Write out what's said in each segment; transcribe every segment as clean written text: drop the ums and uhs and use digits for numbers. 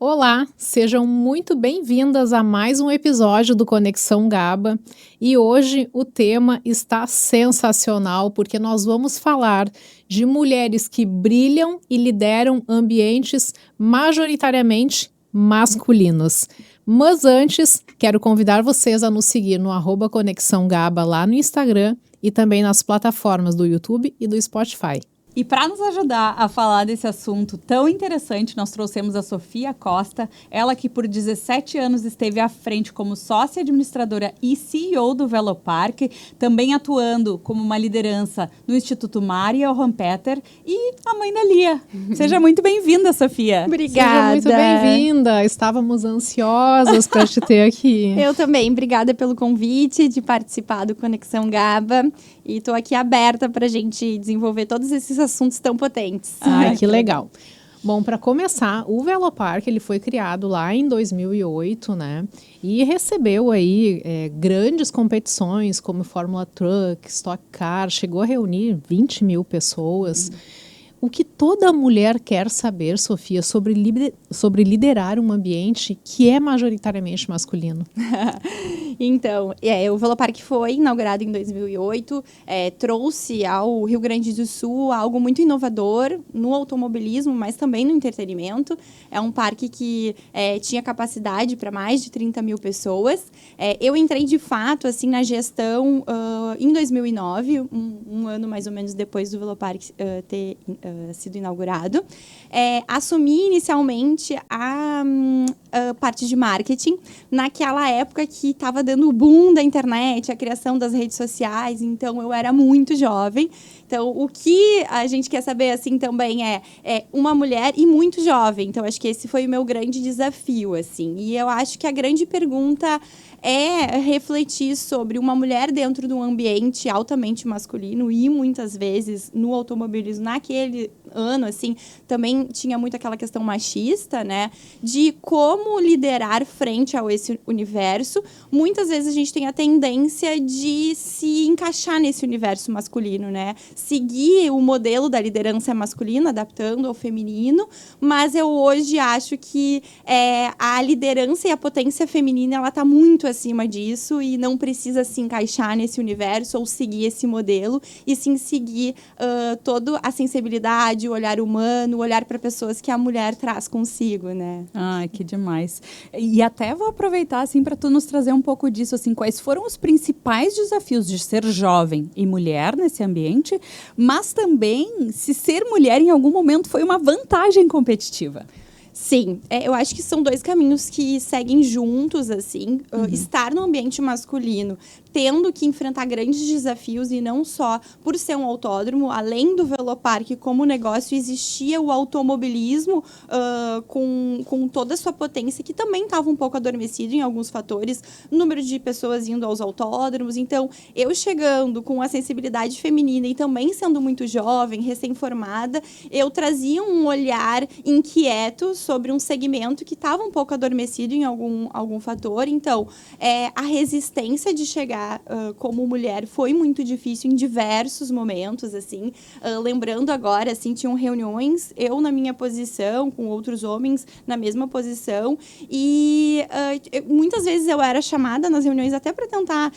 Olá, sejam muito bem-vindas a mais um episódio do Conexão Gaba. E hoje o tema está sensacional porque nós vamos falar de mulheres que brilham e lideram ambientes majoritariamente masculinos. Mas antes, quero convidar vocês a nos seguir no @Conexão Gaba lá no Instagram e também nas plataformas do YouTube e do Spotify. E para nos ajudar a falar desse assunto tão interessante, nós trouxemos a Sofia Costa, ela que por 17 anos esteve à frente como sócia administradora e CEO do Velopark, também atuando como uma liderança no Instituto Maria Rompeter e a mãe da Lia. Seja muito bem-vinda, Sofia. Obrigada. Seja muito bem-vinda. Estávamos ansiosas para te ter aqui. Eu também. Obrigada pelo convite de participar do Conexão Gaba. E estou aqui aberta para a gente desenvolver todos esses assuntos tão potentes. Ai, que legal. Bom, para começar, o Velopark ele foi criado lá em 2008, né? E recebeu aí grandes competições como Fórmula Truck, Stock Car, chegou a reunir 20 mil pessoas. O que toda mulher quer saber, Sofia, sobre liderar um ambiente que é majoritariamente masculino? Então, o Velopark foi inaugurado em 2008, trouxe ao Rio Grande do Sul algo muito inovador no automobilismo, mas também no entretenimento. É um parque que tinha capacidade para mais de 30 mil pessoas. Eu entrei, de fato, assim, na gestão em 2009, um ano mais ou menos depois do Velopark ter sido inaugurado. Assumi inicialmente a parte de marketing, naquela época que estava dando o boom da internet, a criação das redes sociais, então eu era muito jovem. Então, o que a gente quer saber assim também é uma mulher e muito jovem. Então, acho que esse foi o meu grande desafio, assim. E eu acho que a grande pergunta é refletir sobre uma mulher dentro de um ambiente altamente masculino e muitas vezes no automobilismo naquele ano, assim, também tinha muito aquela questão machista, né, de como liderar frente a esse universo. Muitas vezes a gente tem a tendência de se encaixar nesse universo masculino, né, seguir o modelo da liderança masculina, adaptando ao feminino, mas eu hoje acho que a liderança e a potência feminina, ela está muito acima disso e não precisa se encaixar nesse universo ou seguir esse modelo, e sim seguir toda a sensibilidade, o olhar humano, o olhar para pessoas que a mulher traz consigo, né? Ai, que demais. E até vou aproveitar, assim, para tu nos trazer um pouco disso, assim, quais foram os principais desafios de ser jovem e mulher nesse ambiente, mas também se ser mulher em algum momento foi uma vantagem competitiva. Sim, eu acho que são dois caminhos que seguem juntos, assim. Estar no ambiente masculino, tendo que enfrentar grandes desafios, e não só por ser um autódromo, além do Velopark como negócio, existia o automobilismo com toda a sua potência, que também estava um pouco adormecido em alguns fatores, número de pessoas indo aos autódromos. Então, eu chegando com a sensibilidade feminina e também sendo muito jovem, recém-formada, eu trazia um olhar inquieto sobre um segmento que estava um pouco adormecido em algum fator. Então, a resistência de chegar como mulher foi muito difícil em diversos momentos, assim. Lembrando agora, assim, tinham reuniões, eu na minha posição, com outros homens na mesma posição, e muitas vezes eu era chamada nas reuniões até para tentar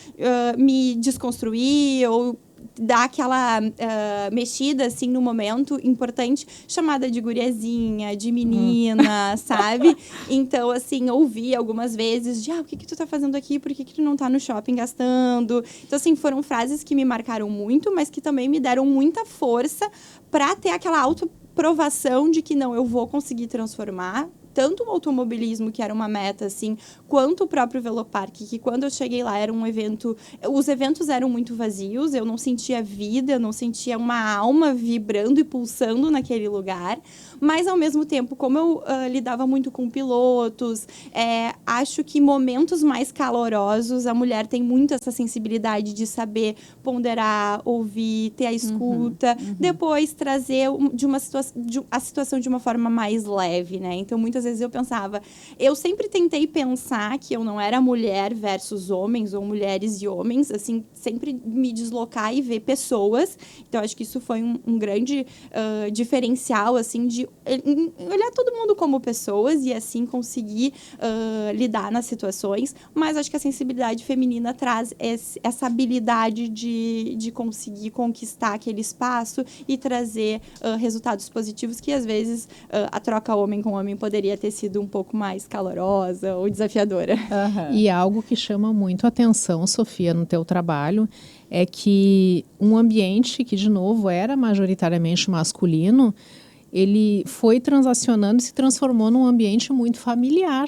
me desconstruir ou dar aquela mexida, assim, no momento importante, chamada de guriazinha, de menina, sabe? Então, assim, ouvi algumas vezes de, o que tu tá fazendo aqui? Por que tu não tá no shopping gastando? Então, assim, foram frases que me marcaram muito, mas que também me deram muita força para ter aquela autoprovação de que, não, eu vou conseguir transformar tanto o automobilismo, que era uma meta, assim, quanto o próprio Velopark, que quando eu cheguei lá era um evento... Os eventos eram muito vazios, eu não sentia vida, eu não sentia uma alma vibrando e pulsando naquele lugar, mas, ao mesmo tempo, como eu lidava muito com pilotos, acho que momentos mais calorosos, a mulher tem muito essa sensibilidade de saber ponderar, ouvir, ter a escuta, depois trazer a situação de uma forma mais leve, né? Então, muitas vezes eu pensava... Eu sempre tentei pensar que eu não era mulher versus homens, ou mulheres e homens, assim, sempre me deslocar e ver pessoas. Então, acho que isso foi um grande diferencial, assim, de olhar todo mundo como pessoas e assim conseguir lidar nas situações, mas acho que a sensibilidade feminina traz essa habilidade de conseguir conquistar aquele espaço e trazer resultados positivos que às vezes a troca homem com homem poderia ter sido um pouco mais calorosa ou desafiadora. E algo que chama muito atenção, Sofia, no teu trabalho, é que um ambiente que, de novo, era majoritariamente masculino, ele foi transacionando e se transformou num ambiente muito familiar.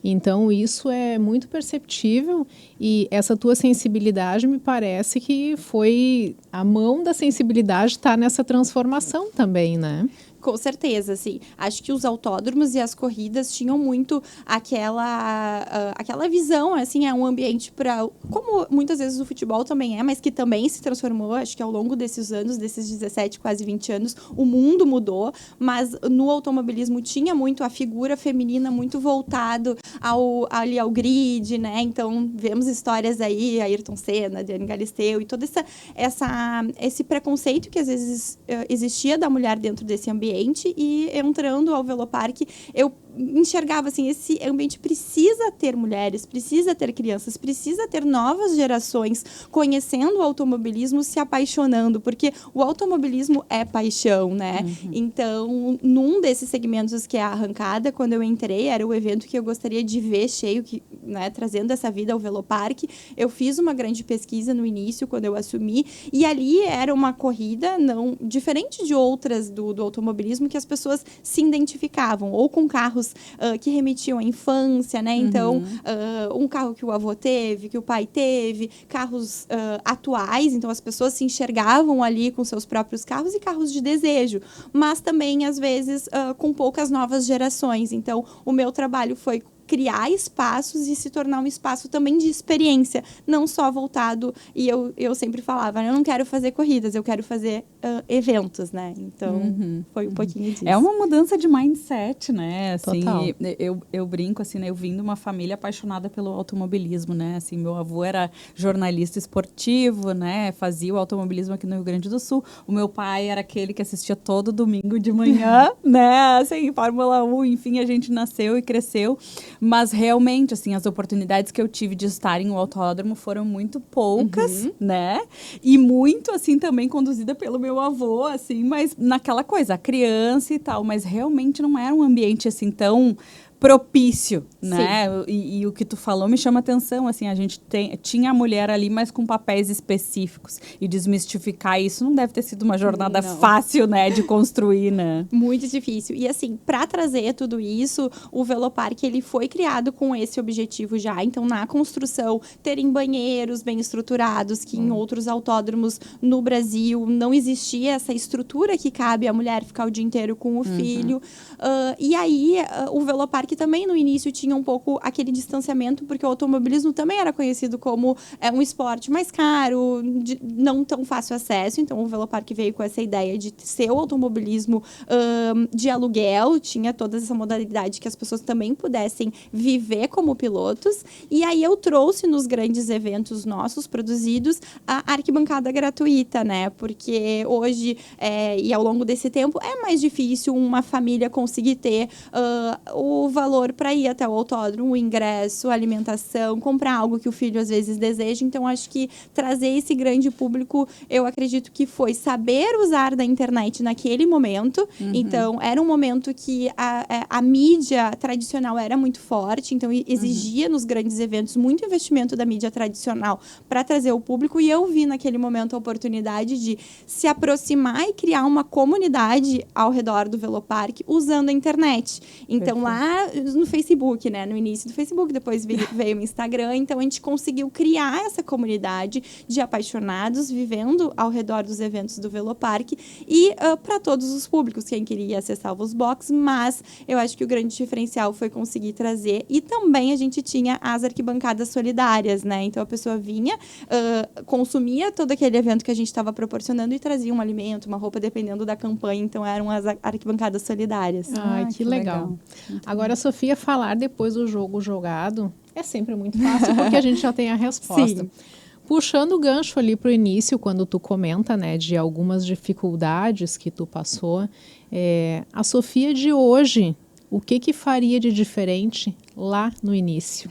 Então, isso é muito perceptível e essa tua sensibilidade me parece que foi a mão da sensibilidade está nessa transformação também, né? Com certeza, sim. Acho que os autódromos e as corridas tinham muito aquela visão, assim, é um ambiente para... Como muitas vezes o futebol também mas que também se transformou, acho que ao longo desses anos, desses 17, quase 20 anos, o mundo mudou, mas no automobilismo tinha muito a figura feminina muito voltado ali ao grid, né? Então, vemos histórias aí, Ayrton Senna, Diane Galisteu, e todo esse preconceito que às vezes existia da mulher dentro desse ambiente. E entrando ao Velopark, eu enxergava assim, esse ambiente precisa ter mulheres, precisa ter crianças, precisa ter novas gerações conhecendo o automobilismo, se apaixonando, porque o automobilismo é paixão, né? Então, num desses segmentos que é a arrancada, quando eu entrei, era o evento que eu gostaria de ver cheio, né, trazendo essa vida ao Velopark. Eu fiz uma grande pesquisa no início, quando eu assumi, e ali era uma corrida não diferente de outras do automobilismo, que as pessoas se identificavam, ou com carros que remetiam à infância, né? Então, um carro que o avô teve, que o pai teve, carros atuais, então as pessoas se enxergavam ali com seus próprios carros e carros de desejo, mas também, às vezes, com poucas novas gerações. Então, o meu trabalho foi criar espaços e se tornar um espaço também de experiência, não só voltado, e eu sempre falava, eu não quero fazer corridas, eu quero fazer eventos, né? Então, foi um pouquinho disso. É uma mudança de mindset, né? Assim, Total. eu brinco, assim, né? Eu vim de uma família apaixonada pelo automobilismo, né? Assim, meu avô era jornalista esportivo, né? Fazia o automobilismo aqui no Rio Grande do Sul. O meu pai era aquele que assistia todo domingo de manhã, né? Assim, Fórmula 1, enfim, a gente nasceu e cresceu. Mas realmente, assim, as oportunidades que eu tive de estar em um autódromo foram muito poucas, né? E muito, assim, também conduzida pelo meu avô, assim, mas naquela coisa, a criança e tal. Mas realmente não era um ambiente, assim, tão propício, né? E o que tu falou me chama atenção, assim, a gente tinha a mulher ali, mas com papéis específicos. E desmistificar isso não deve ter sido uma jornada fácil, né, de construir, né? Muito difícil. E assim, para trazer tudo isso, o Velopark, ele foi criado com esse objetivo já. Então, na construção, terem banheiros bem estruturados, que em outros autódromos no Brasil não existia essa estrutura que cabe a mulher ficar o dia inteiro com o filho. E aí, o Velopark também no início tinha um pouco aquele distanciamento, porque o automobilismo também era conhecido como um esporte mais caro, de não tão fácil acesso. Então, o Velopark veio com essa ideia de ser o automobilismo de aluguel, tinha toda essa modalidade que as pessoas também pudessem viver como pilotos. E aí eu trouxe nos grandes eventos nossos produzidos a arquibancada gratuita, né? Porque hoje e ao longo desse tempo é mais difícil uma família conseguir ter o valor para ir até o autódromo, o ingresso, a alimentação, comprar algo que o filho às vezes deseja. Então, acho que trazer esse grande público, eu acredito que foi saber usar da internet naquele momento. Então, era um momento que a mídia tradicional era muito forte, então exigia nos grandes eventos muito investimento da mídia tradicional para trazer o público, e eu vi naquele momento a oportunidade de se aproximar e criar uma comunidade ao redor do Velopark usando a internet. Então, lá no Facebook, né? No início do Facebook, depois veio o Instagram. Então, a gente conseguiu criar essa comunidade de apaixonados vivendo ao redor dos eventos do Velopark e para todos os públicos, quem queria acessar os box, mas eu acho que o grande diferencial foi conseguir trazer. E também a gente tinha as arquibancadas solidárias, né? Então, a pessoa vinha, consumia todo aquele evento que a gente estava proporcionando e trazia um alimento, uma roupa, dependendo da campanha. Então, eram as arquibancadas solidárias. Ai, que legal. Agora, Sofia, falar depois do jogo jogado é sempre muito fácil, porque a gente já tem a resposta. Sim. Puxando o gancho ali para o início, quando tu comenta, né, de algumas dificuldades que tu passou, a Sofia de hoje, o que faria de diferente lá no início?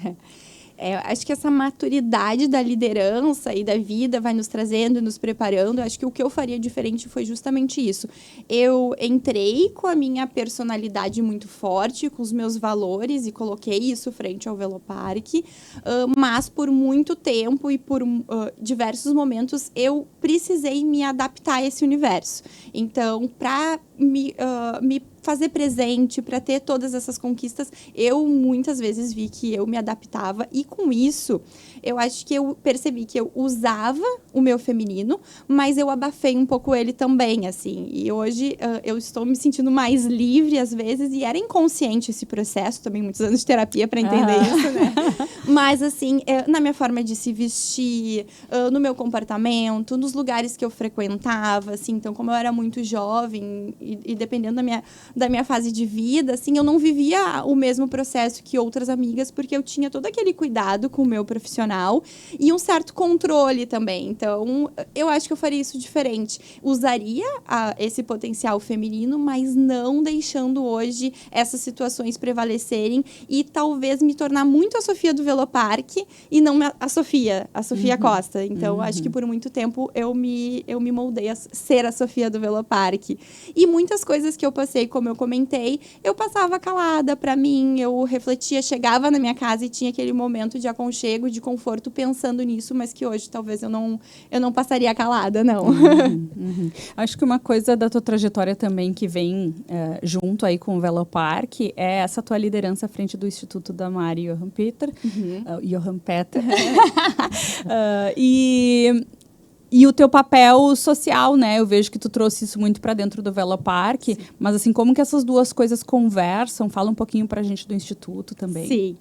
Acho que essa maturidade da liderança e da vida vai nos trazendo, nos preparando. Acho que o que eu faria diferente foi justamente isso. Eu entrei com a minha personalidade muito forte, com os meus valores e coloquei isso frente ao Velopark, mas por muito tempo e por diversos momentos eu precisei me adaptar a esse universo. Então, para me fazer presente, para ter todas essas conquistas, eu muitas vezes vi que eu me adaptava e com isso, eu acho que eu percebi que eu usava o meu feminino, mas eu abafei um pouco ele também, assim. E hoje eu estou me sentindo mais livre às vezes e era inconsciente esse processo, também muitos anos de terapia para entender isso, né? Mas assim, na minha forma de se vestir, no meu comportamento, nos lugares que eu frequentava, assim, então como eu era muito jovem e dependendo da minha fase de vida, assim, eu não vivia o mesmo processo que outras amigas, porque eu tinha todo aquele cuidado com o meu profissional e um certo controle também. Então, eu acho que eu faria isso diferente. Usaria esse potencial feminino, mas não deixando hoje essas situações prevalecerem e talvez me tornar muito a Sofia do Velopark e não a Sofia Costa. Então, acho que por muito tempo eu me moldei a ser a Sofia do Velopark. E muitas coisas que eu passei, como eu comentei, eu passava calada para mim, eu refletia, chegava na minha casa e tinha aquele momento de aconchego, de conforto pensando nisso, mas que hoje talvez eu não passaria calada, não. Acho que uma coisa da tua trajetória também que vem junto aí com o Velopark é essa tua liderança à frente do Instituto da Mari Johan Peter. Johan Peter. E o teu papel social, né? Eu vejo que tu trouxe isso muito para dentro do Velopark, sim. Mas assim, como que essas duas coisas conversam? Fala um pouquinho para a gente do Instituto também. Sim.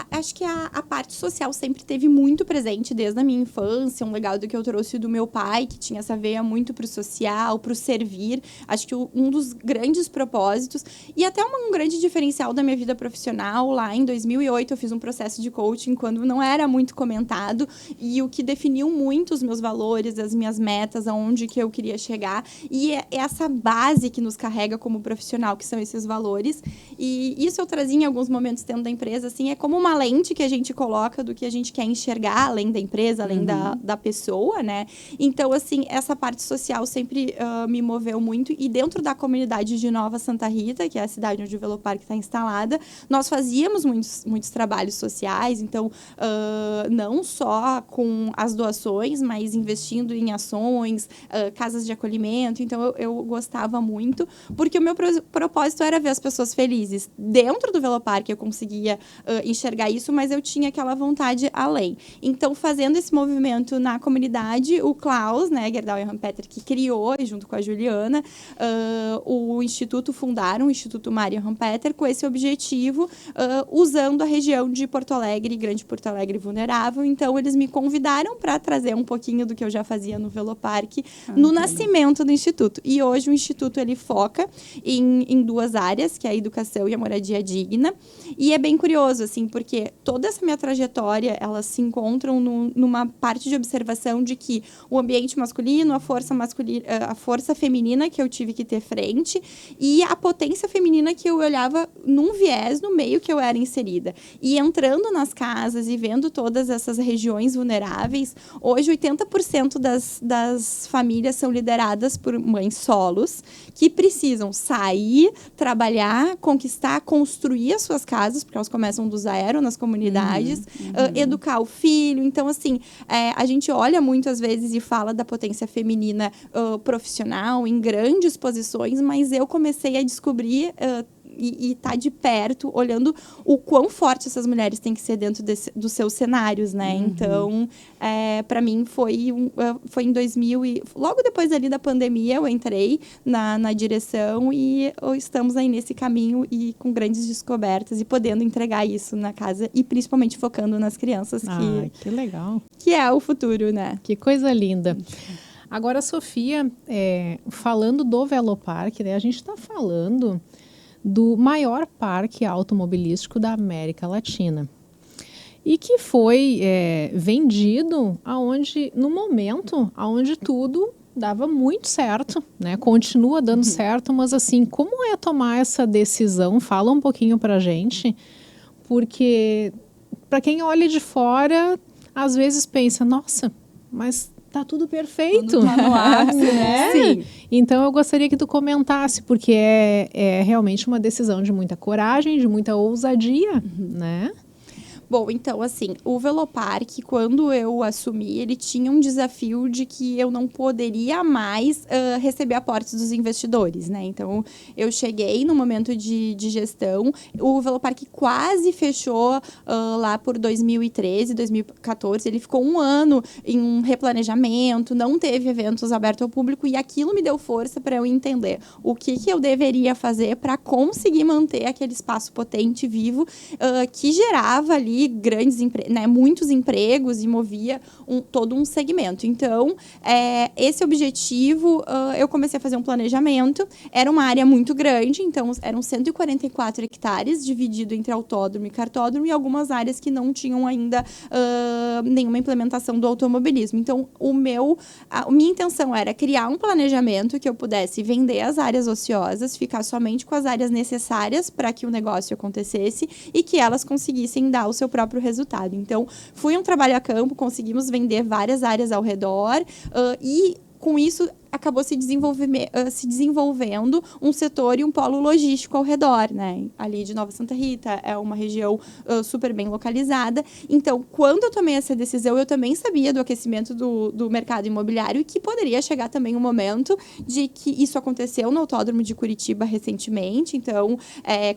Acho que a parte social sempre teve muito presente desde a minha infância, um legado que eu trouxe do meu pai, que tinha essa veia muito para o social, para o servir. Acho que um dos grandes propósitos e até um grande diferencial da minha vida profissional, lá em 2008 eu fiz um processo de coaching quando não era muito comentado e o que definiu muito os meus valores, as minhas metas, aonde que eu queria chegar e é essa base que nos carrega como profissional, que são esses valores. E isso eu trazia em alguns momentos dentro da empresa, assim, é como uma lente que a gente coloca do que a gente quer enxergar, além da empresa, além da pessoa, né? Então, assim, essa parte social sempre me moveu muito. E dentro da comunidade de Nova Santa Rita, que é a cidade onde o Velopark está instalada, nós fazíamos muitos trabalhos sociais. Então, não só com as doações, mas investindo em ações, casas de acolhimento. Então, eu gostava muito, porque o meu propósito era ver as pessoas felizes. Dentro do Velopark, eu conseguia enxergar isso, mas eu tinha aquela vontade além. Então, fazendo esse movimento na comunidade, o Klaus, né, Gerdau Johan Peter, que criou, junto com a Juliana, o Instituto, fundaram o Instituto Mari Johan Peter com esse objetivo, usando a região de Porto Alegre, Grande Porto Alegre vulnerável. Então, eles me convidaram para trazer um pouquinho do que eu já fazia no Velopark, no nascimento do Instituto. E hoje o Instituto, ele foca em duas áreas, que é a educação e a moradia digna. E é bem curioso, assim, porque toda essa minha trajetória, elas se encontram numa parte de observação de que o ambiente masculino, a força feminina que eu tive que ter frente e a potência feminina que eu olhava num viés no meio que eu era inserida. E entrando nas casas e vendo todas essas regiões vulneráveis, hoje 80% das famílias são lideradas por mães solos que precisam sair, trabalhar, conquistar, construir as suas casas, porque elas começam do zero nas comunidades, educar o filho. Então, assim, a gente olha muitas vezes e fala da potência feminina profissional em grandes posições, mas eu comecei a descobrir e tá de perto, olhando o quão forte essas mulheres têm que ser dentro dos seus cenários, né? Então, para mim, foi em 2000 e logo depois ali da pandemia, eu entrei na direção e estamos aí nesse caminho e com grandes descobertas e podendo entregar isso na casa e principalmente focando nas crianças que legal. Que é o futuro, né? Que coisa linda. Agora, Sofia, falando do Velopark, né, a gente está falando do maior parque automobilístico da América Latina. e que foi vendido no momento aonde tudo dava muito certo, né? Continua dando certo, mas assim, como é tomar essa decisão? Fala um pouquinho pra gente, porque para quem olha de fora, às vezes pensa, nossa, mas tá tudo perfeito. Quando tá no ápice, né? Sim. Então eu gostaria que tu comentasse, porque é realmente uma decisão de muita coragem, de muita ousadia, né? Bom, então, assim, o Velopark, quando eu assumi, ele tinha um desafio de que eu não poderia mais receber aportes dos investidores, né? Então, eu cheguei no momento de gestão, o Velopark quase fechou lá por 2013, 2014, ele ficou um ano em um replanejamento, não teve eventos abertos ao público, e aquilo me deu força para eu entender o que eu deveria fazer para conseguir manter aquele espaço potente, vivo, que gerava ali muitos empregos e movia todo um segmento. Então, esse objetivo, eu comecei a fazer um planejamento. Era uma área muito grande, então eram 144 hectares, dividido entre autódromo e cartódromo, e algumas áreas que não tinham ainda nenhuma implementação do automobilismo. Então, a minha intenção era criar um planejamento que eu pudesse vender as áreas ociosas, ficar somente com as áreas necessárias para que o negócio acontecesse e que elas conseguissem dar o seu próprio resultado. Então, foi um trabalho a campo, conseguimos vender várias áreas ao redor e, com isso, acabou se desenvolvendo um setor e um polo logístico ao redor, né? Ali de Nova Santa Rita, é uma região super bem localizada. Então, quando eu tomei essa decisão, eu também sabia do aquecimento do mercado imobiliário e que poderia chegar também um momento de que isso aconteceu no Autódromo de Curitiba recentemente. Então,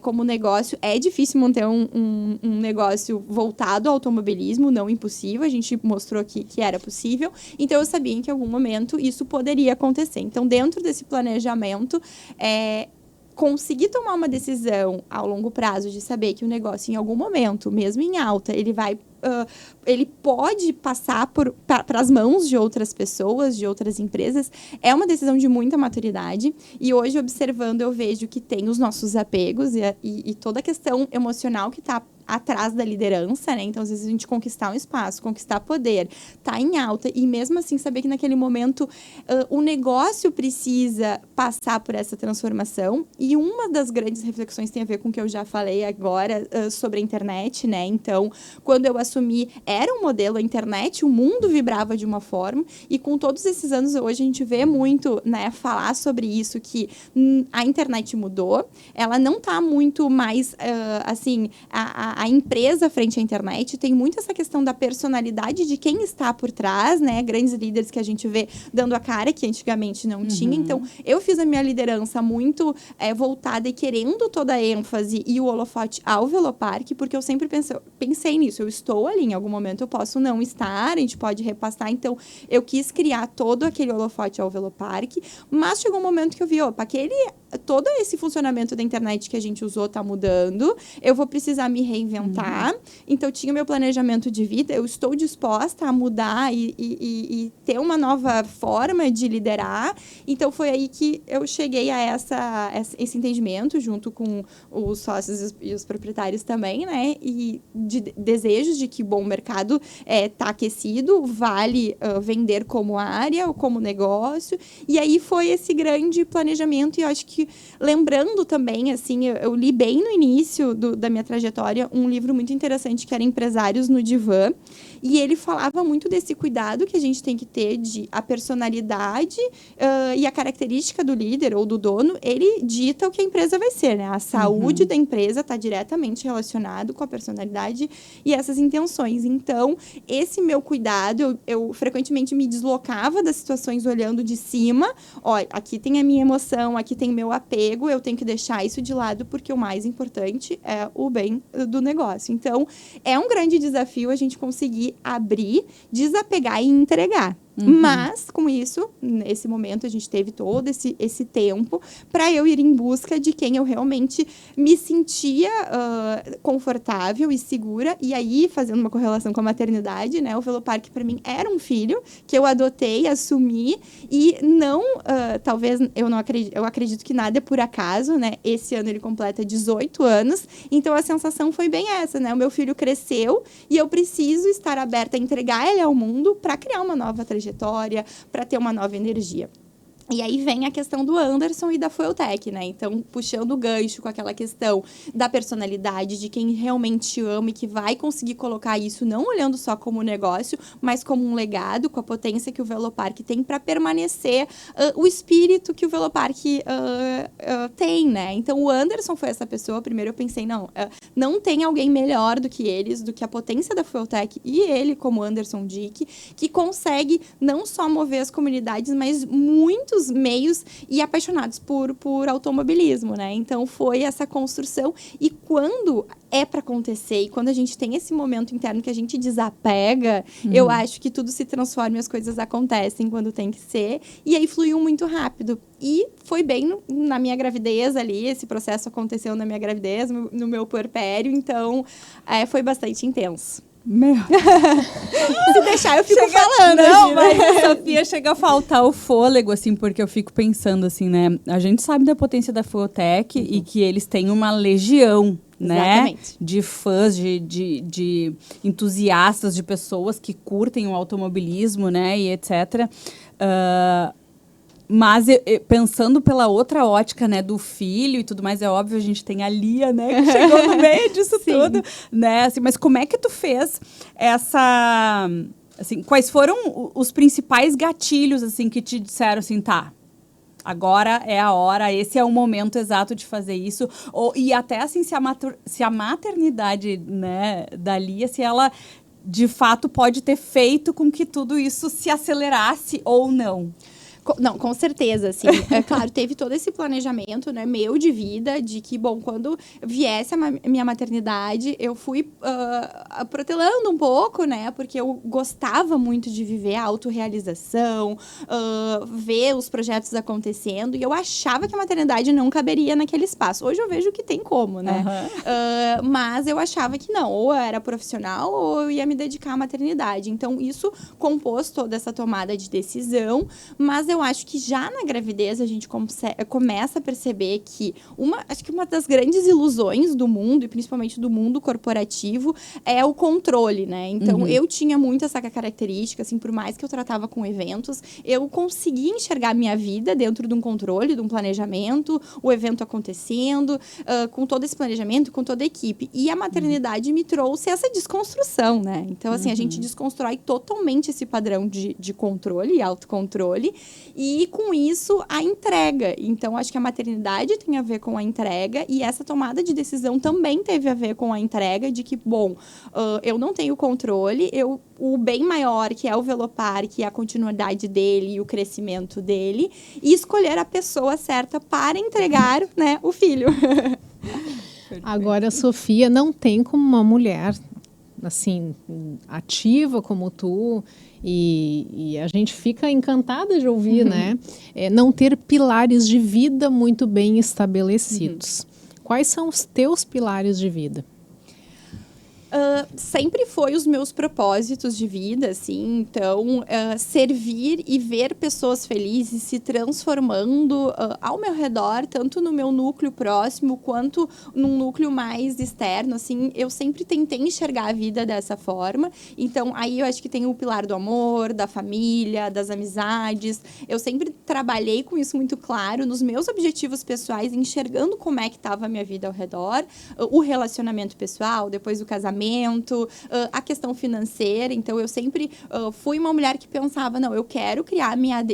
como negócio, é difícil manter um negócio voltado ao automobilismo, não impossível. A gente mostrou que era possível. Então, eu sabia que em algum momento isso poderia acontecer. Então, dentro desse planejamento, conseguir tomar uma decisão ao longo prazo de saber que o negócio, em algum momento, mesmo em alta, ele pode passar para as mãos de outras pessoas, de outras empresas, é uma decisão de muita maturidade. E hoje, observando, eu vejo que tem os nossos apegos e toda a questão emocional que está atrás da liderança, né? Então, às vezes, a gente conquistar um espaço, conquistar poder, tá em alta e, mesmo assim, saber que naquele momento o negócio precisa passar por essa transformação. E uma das grandes reflexões tem a ver com o que eu já falei agora sobre a internet, né? Então, quando eu assumi, era um modelo, a internet, o mundo vibrava de uma forma, e com todos esses anos, hoje a gente vê muito, né, falar sobre isso, que a internet mudou, ela não tá muito mais, assim, a empresa frente à internet, tem muito essa questão da personalidade de quem está por trás, né, grandes líderes que a gente vê dando a cara, que antigamente não tinha. Então, eu fiz a minha liderança muito voltada e querendo toda a ênfase e o holofote ao Velopark, porque eu sempre pensei nisso, eu estou ali, em algum momento eu posso não estar, a gente pode repassar, então eu quis criar todo aquele holofote ao Velopark, mas chegou um momento que eu vi, opa, todo esse funcionamento da internet que a gente usou está mudando, eu vou precisar me reinventar, então tinha o meu planejamento de vida, eu estou disposta a mudar e ter uma nova forma de liderar, então foi aí que eu cheguei a esse entendimento, junto com os sócios e os proprietários também, né, e de desejos de que, bom, o mercado está aquecido, vale vender como área ou como negócio, e aí foi esse grande planejamento, e eu acho que, lembrando também, assim, eu li bem no início da minha trajetória um livro muito interessante que era Empresários no Divã, e ele falava muito desse cuidado que a gente tem que ter de a personalidade e a característica do líder ou do dono, ele dita o que a empresa vai ser, né? A saúde da empresa está diretamente relacionado com a personalidade e essas intenções. Então, esse meu cuidado, eu frequentemente me deslocava das situações olhando de cima. Ó, aqui tem a minha emoção, aqui tem meu apego, eu tenho que deixar isso de lado porque o mais importante é o bem do negócio. Então, é um grande desafio a gente conseguir abrir, desapegar e entregar. Mas, com isso, nesse momento, a gente teve todo esse tempo para eu ir em busca de quem eu realmente me sentia confortável e segura. E aí, fazendo uma correlação com a maternidade, né? O Velopark, para mim, era um filho que eu adotei, assumi. E não, talvez, eu acredito que nada é por acaso, né? Esse ano ele completa 18 anos. Então, a sensação foi bem essa, né? O meu filho cresceu e eu preciso estar aberta a entregar ele ao mundo para criar uma nova trajetória, para ter uma nova energia. E aí vem a questão do Anderson e da Fueltech, né? Então, puxando o gancho com aquela questão da personalidade, de quem realmente ama e que vai conseguir colocar isso, não olhando só como negócio, mas como um legado, com a potência que o Velopark tem para permanecer o espírito que o Velopark tem, né? Então, o Anderson foi essa pessoa. Primeiro eu pensei, não tem alguém melhor do que eles, do que a potência da Fueltech e ele, como Anderson Dick, que consegue não só mover as comunidades, mas muitos meios e apaixonados por automobilismo, né? Então, foi essa construção. E quando é para acontecer e quando a gente tem esse momento interno que a gente desapega, eu acho que tudo se transforma e as coisas acontecem quando tem que ser. E aí, fluiu muito rápido. E foi bem na minha gravidez ali, esse processo aconteceu na minha gravidez, no meu puerpério. Então, foi bastante intenso. Se deixar, eu fico falando. Não, mas a Sofia chega a faltar o fôlego, assim, porque eu fico pensando, assim, né? A gente sabe da potência da Fueltech e que eles têm uma legião, né? De fãs, de entusiastas, de pessoas que curtem o automobilismo, né? E etc. Mas pensando pela outra ótica, né, do filho e tudo mais, é óbvio, a gente tem a Lia, né, que chegou no meio disso tudo, né, assim, mas como é que tu fez essa, assim, quais foram os principais gatilhos, assim, que te disseram, assim, tá, agora é a hora, esse é o momento exato de fazer isso, e até, assim, se a maternidade, né, da Lia, se ela, de fato, pode ter feito com que tudo isso se acelerasse ou não? Não, com certeza, assim. Claro, teve todo esse planejamento, né, meu de vida, de que, bom, quando viesse a minha maternidade, eu fui protelando um pouco, né, porque eu gostava muito de viver a autorrealização, ver os projetos acontecendo, e eu achava que a maternidade não caberia naquele espaço. Hoje eu vejo que tem como, né? Mas eu achava que não, ou eu era profissional, ou eu ia me dedicar à maternidade. Então, isso compôs toda essa tomada de decisão, mas eu acho que já na gravidez a gente começa a perceber que acho que uma das grandes ilusões do mundo, e principalmente do mundo corporativo, é o controle, né? Então, eu tinha muito essa característica, assim, por mais que eu tratava com eventos, eu conseguia enxergar a minha vida dentro de um controle, de um planejamento, o evento acontecendo, com todo esse planejamento, com toda a equipe. E a maternidade me trouxe essa desconstrução, né? Então, assim, a gente desconstrói totalmente esse padrão de controle e autocontrole. E, com isso, a entrega. Então, acho que a maternidade tem a ver com a entrega e essa tomada de decisão também teve a ver com a entrega de que, bom, eu não tenho controle, o bem maior, que é o Velopark, a continuidade dele e o crescimento dele, e escolher a pessoa certa para entregar, né, o filho. Agora, Sofia, não tem como uma mulher, assim, ativa como tu, e a gente fica encantada de ouvir, né? Não ter pilares de vida muito bem estabelecidos. Quais são os teus pilares de vida? Sempre foi os meus propósitos de vida, assim, então servir e ver pessoas felizes se transformando ao meu redor, tanto no meu núcleo próximo quanto num núcleo mais externo, assim, eu sempre tentei enxergar a vida dessa forma. Então, aí eu acho que tem o pilar do amor, da família, das amizades. Eu sempre trabalhei com isso muito claro nos meus objetivos pessoais, enxergando como é que estava a minha vida ao redor, o relacionamento pessoal, depois o casamento, a questão financeira. Então, eu sempre fui uma mulher que pensava, não, eu quero criar a minha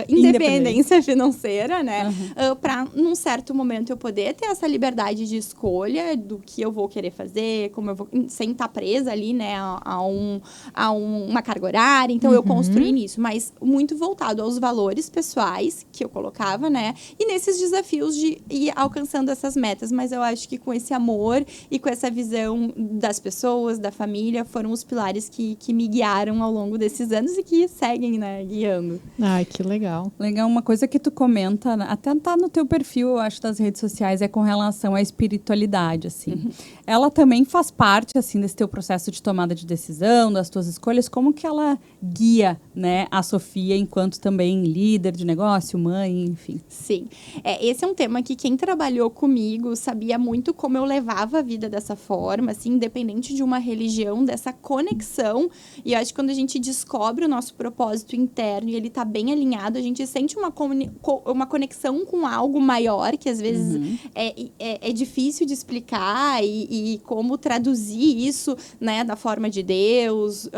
independência financeira, né? Para, num certo momento, eu poder ter essa liberdade de escolha do que eu vou querer fazer, como eu vou, sem estar presa ali, né, a uma carga horária. Então, eu construí nisso, mas muito voltado aos valores pessoais que eu colocava, né? E nesses desafios de ir alcançando essas metas. Mas eu acho que com esse amor amor e com essa visão das pessoas, da família, foram os pilares que me guiaram ao longo desses anos e que seguem, né, guiando. Ai, que legal. Legal, uma coisa que tu comenta, até tá no teu perfil, eu acho, das redes sociais, é com relação à espiritualidade, assim. Ela também faz parte, assim, desse teu processo de tomada de decisão, das tuas escolhas, como que ela guia, né, a Sofia enquanto também líder de negócio, mãe, enfim. Sim. Esse é um tema que quem trabalhou comigo sabia muito como eu levava a vida dessa forma, assim, independente de uma religião, dessa conexão. E eu acho que quando a gente descobre o nosso propósito interno e ele tá bem alinhado, a gente sente uma conexão com algo maior, que às vezes é difícil de explicar e como traduzir isso, né, da forma de Deus,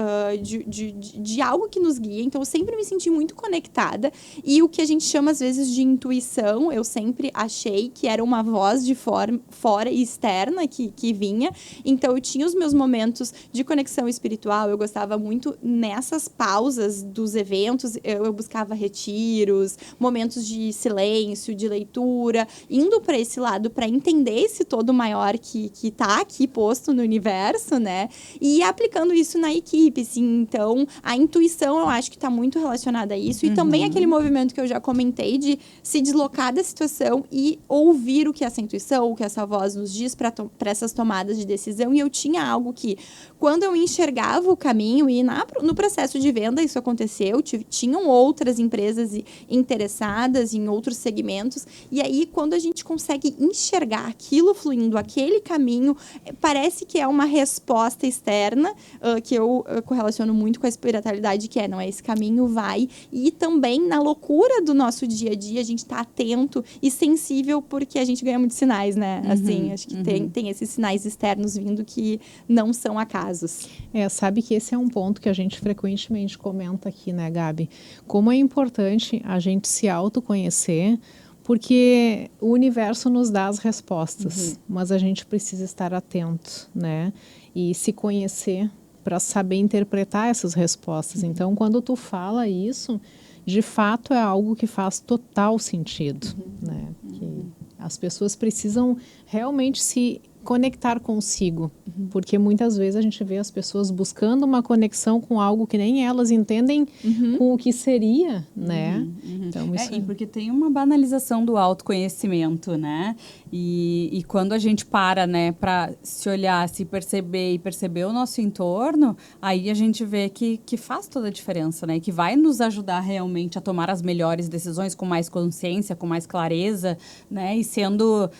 de algo que nos guia. Então, eu sempre me senti muito conectada. E o que a gente chama, às vezes, de intuição, eu sempre achei que era uma voz de fora e externa que vinha. Então, eu tinha os meus momentos de conexão espiritual. Eu gostava muito nessas pausas dos eventos. Eu buscava retiros, momentos de silêncio, de leitura, indo para esse lado para entender esse todo maior que está aqui posto no universo, né? E aplicando isso na equipe, assim. Então, a intuição, eu acho que está muito relacionada a isso. E também aquele movimento que eu já comentei de se deslocar da situação e ouvir o que essa intuição, o que essa voz nos diz para essas tomadas de decisão. E eu tinha algo que, quando eu enxergava o caminho, e no processo de venda isso aconteceu, tinham outras empresas interessadas em outros segmentos. E aí, quando a gente consegue enxergar aquilo fluindo, aquele caminho, parece que é uma resposta externa, que eu correlaciono muito com a espiritualidade, que não é esse caminho, vai. E também na loucura do nosso dia a dia, a gente tá atento e sensível, porque a gente ganha muitos sinais, né? Assim, acho que tem esses sinais externos vindo que não são acasos. Sabe que esse é um ponto que a gente frequentemente comenta aqui, né, Gabi? Como é importante a gente se autoconhecer, porque o universo nos dá as respostas, mas a gente precisa estar atento, né? E se conhecer para saber interpretar essas respostas. Então, quando tu fala isso, de fato é algo que faz total sentido, né? Que as pessoas precisam realmente se conectar consigo, porque muitas vezes a gente vê as pessoas buscando uma conexão com algo que nem elas entendem com o que seria, né? Então, isso e porque tem uma banalização do autoconhecimento, né? E quando a gente para, né, para se olhar, se perceber e perceber o nosso entorno, aí a gente vê que faz toda a diferença, né? Que vai nos ajudar realmente a tomar as melhores decisões com mais consciência, com mais clareza, né? E sendo,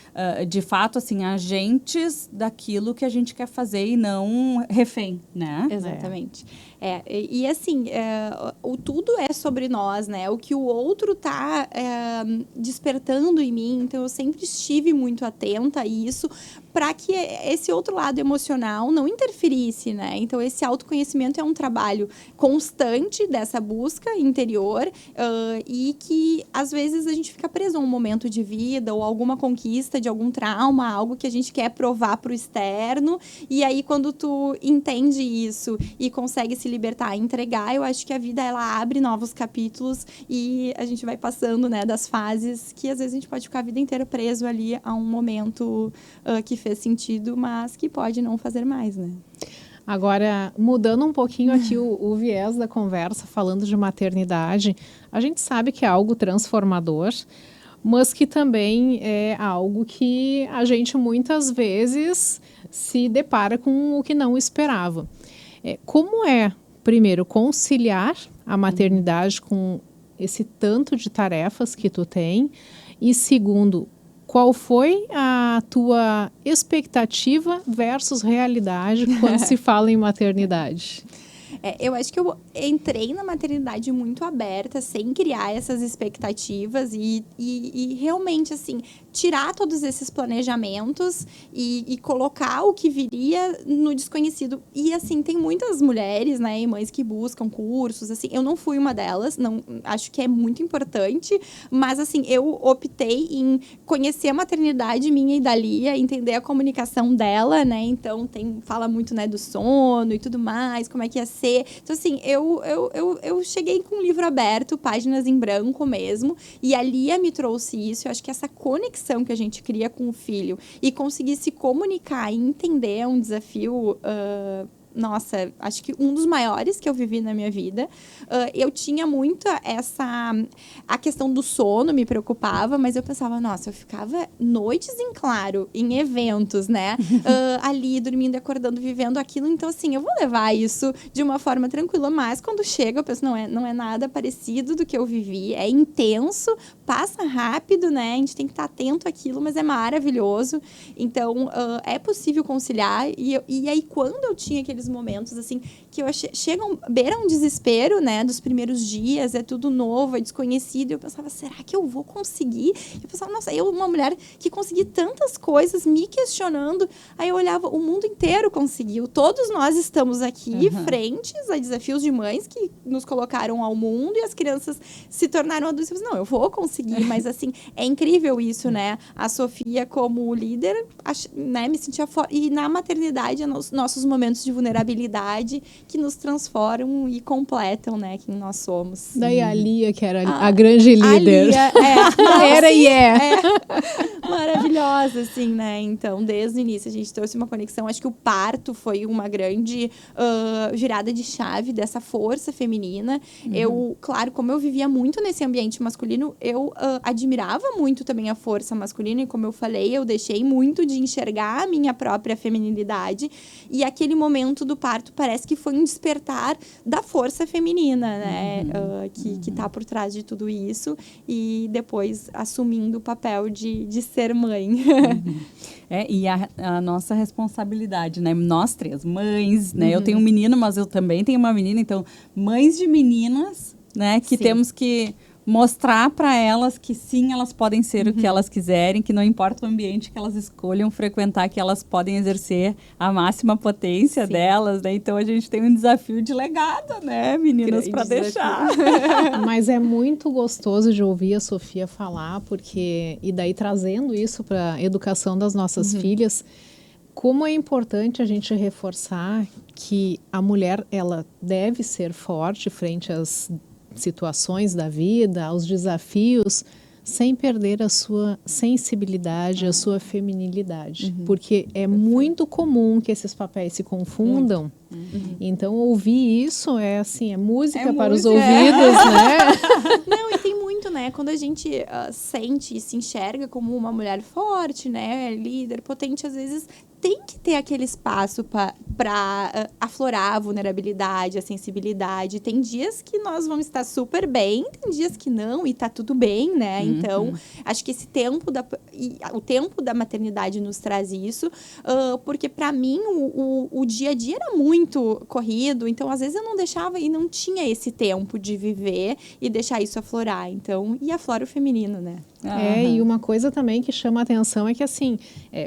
de fato, assim, agentes daquilo que a gente quer fazer e não refém, né? Exatamente. E assim, o tudo é sobre nós, né? O que o outro tá despertando em mim. Então, eu sempre estive muito atenta a isso para que esse outro lado emocional não interferisse, né? Então, esse autoconhecimento é um trabalho constante dessa busca interior e que, às vezes, a gente fica preso a um momento de vida ou alguma conquista de algum trauma, algo que a gente quer provar para o externo. E aí, quando tu entende isso e consegue se libertar e entregar, eu acho que a vida, ela abre novos capítulos e a gente vai passando, né, das fases que, às vezes, a gente pode ficar a vida inteira preso ali a um momento que fez sentido, mas que pode não fazer mais, né? Agora, mudando um pouquinho aqui o viés da conversa, falando de maternidade, a gente sabe que é algo transformador, mas que também é algo que a gente muitas vezes se depara com o que não esperava. Como primeiro, conciliar a maternidade com esse tanto de tarefas que tu tem? E segundo, qual foi a tua expectativa versus realidade quando se fala em maternidade? Eu acho que eu entrei na maternidade muito aberta, sem criar essas expectativas e realmente, assim, tirar todos esses planejamentos e colocar o que viria no desconhecido. E, assim, tem muitas mulheres, né, e mães que buscam cursos, assim, eu não fui uma delas, não, acho que é muito importante, mas, assim, eu optei em conhecer a maternidade minha e da Lia, entender a comunicação dela, né, então fala muito, né, do sono e tudo mais, como é que ia ser, fazer. Então, assim, eu cheguei com o livro aberto, páginas em branco mesmo, e a Lia me trouxe isso. Eu acho que essa conexão que a gente cria com o filho e conseguir se comunicar e entender é um desafio... nossa, acho que um dos maiores que eu vivi na minha vida. Eu tinha muito a questão do sono me preocupava, mas eu pensava, nossa, eu ficava noites em claro, em eventos, né? Ali, dormindo, acordando, vivendo aquilo. Então, assim, eu vou levar isso de uma forma tranquila, mas quando chega, eu penso, não é nada parecido do que eu vivi. É intenso, passa rápido, né? A gente tem que estar atento àquilo, mas é maravilhoso. Então, é possível conciliar. E aí, quando eu tinha aqueles momentos, assim, que beira um desespero, né, dos primeiros dias, é tudo novo, é desconhecido, e eu pensava, será que eu vou conseguir? Eu pensava, nossa, eu, uma mulher que consegui tantas coisas, me questionando, aí eu olhava, o mundo inteiro conseguiu, todos nós estamos aqui, frentes a desafios de mães que nos colocaram ao mundo, e as crianças se tornaram adultas, eu pensei, não, eu vou conseguir, mas assim, é incrível isso, né, a Sofia como líder, né, me sentia e na maternidade, nossos momentos de vulnerabilidade que nos transformam e completam, né, quem nós somos. Daí a Lia, que era a grande líder. A Lia, era sim, e é. Maravilhosa, assim, né? Então, desde o início, a gente trouxe uma conexão. Acho que o parto foi uma grande virada de chave dessa força feminina. Eu, claro, como eu vivia muito nesse ambiente masculino, eu admirava muito também a força masculina. E como eu falei, eu deixei muito de enxergar a minha própria feminilidade. E aquele momento do parto parece que foi um despertar da força feminina, né? Que tá por trás de tudo isso. E depois assumindo o papel de ser mãe. E a nossa responsabilidade, né? Nós três, mães, né? Eu tenho um menino, mas eu também tenho uma menina. Então, mães de meninas, né? Que temos que mostrar para elas que sim, elas podem ser o que elas quiserem, que não importa o ambiente que elas escolham frequentar, que elas podem exercer a máxima potência delas, né? Então a gente tem um desafio de legado, né, meninas, para deixar. Mas é muito gostoso de ouvir a Sofia falar, porque e daí trazendo isso para a educação das nossas filhas, como é importante a gente reforçar que a mulher ela deve ser forte frente às situações da vida, aos desafios, sem perder a sua sensibilidade, a sua feminilidade. Porque é muito comum que esses papéis se confundam. Então, ouvir isso é assim, é música para os ouvidos, né? Não, e tem muito, né? Quando a gente sente e se enxerga como uma mulher forte, né? Líder, potente, às vezes tem que ter aquele espaço para aflorar a vulnerabilidade, a sensibilidade. Tem dias que nós vamos estar super bem, tem dias que não, e tá tudo bem, né? Então, acho que esse tempo o tempo da maternidade nos traz isso, porque para mim o dia a dia era muito corrido, então às vezes eu não deixava e não tinha esse tempo de viver e deixar isso aflorar. Então, e aflora o feminino, né? E uma coisa também que chama a atenção é que, assim,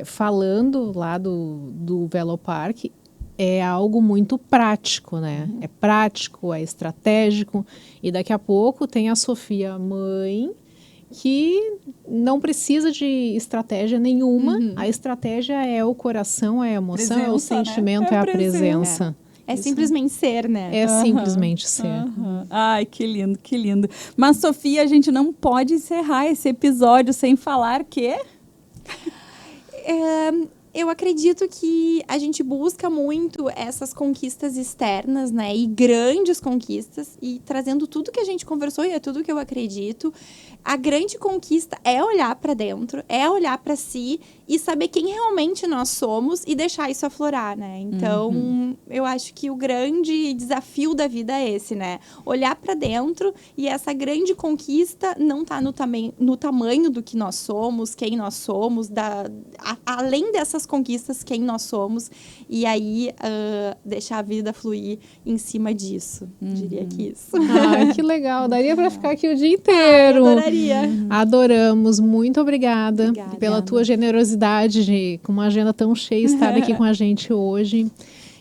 falando lá do Velopark, é algo muito prático, né? É prático, é estratégico. E daqui a pouco tem a Sofia mãe, que não precisa de estratégia nenhuma. A estratégia é o coração, é a emoção, é o sentimento, né? É a presença. É simplesmente ser, né? É simplesmente ser. Ai, que lindo, que lindo. Mas, Sofia, a gente não pode encerrar esse episódio sem falar que... Eu acredito que a gente busca muito essas conquistas externas, né? E grandes conquistas. E trazendo tudo que a gente conversou, e é tudo que eu acredito, a grande conquista é olhar para dentro, é olhar para si e saber quem realmente nós somos e deixar isso aflorar, né? Então, eu acho que o grande desafio da vida é esse, né? Olhar para dentro, e essa grande conquista não tá no tamanho do que nós somos, quem nós somos, além dessas conquistas, quem nós somos, e aí deixar a vida fluir em cima disso. Diria que isso. Que legal. Daria para ficar aqui o dia inteiro. Eu adoraria. Adoramos. Muito obrigada pela tua generosidade de, com uma agenda tão cheia, estar aqui com a gente hoje.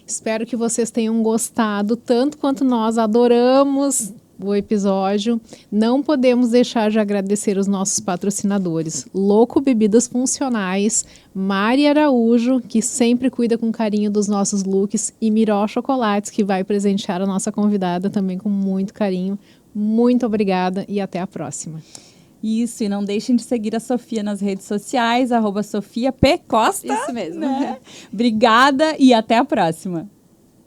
Espero que vocês tenham gostado, tanto quanto nós adoramos o episódio, não podemos deixar de agradecer os nossos patrocinadores. Louco Bebidas Funcionais, Mari Araújo, que sempre cuida com carinho dos nossos looks, e Miró Chocolates, que vai presentear a nossa convidada também com muito carinho. Muito obrigada e até a próxima. Isso, e não deixem de seguir a Sofia nas redes sociais, @SofiaPCosta. Isso mesmo. Né? Obrigada e até a próxima.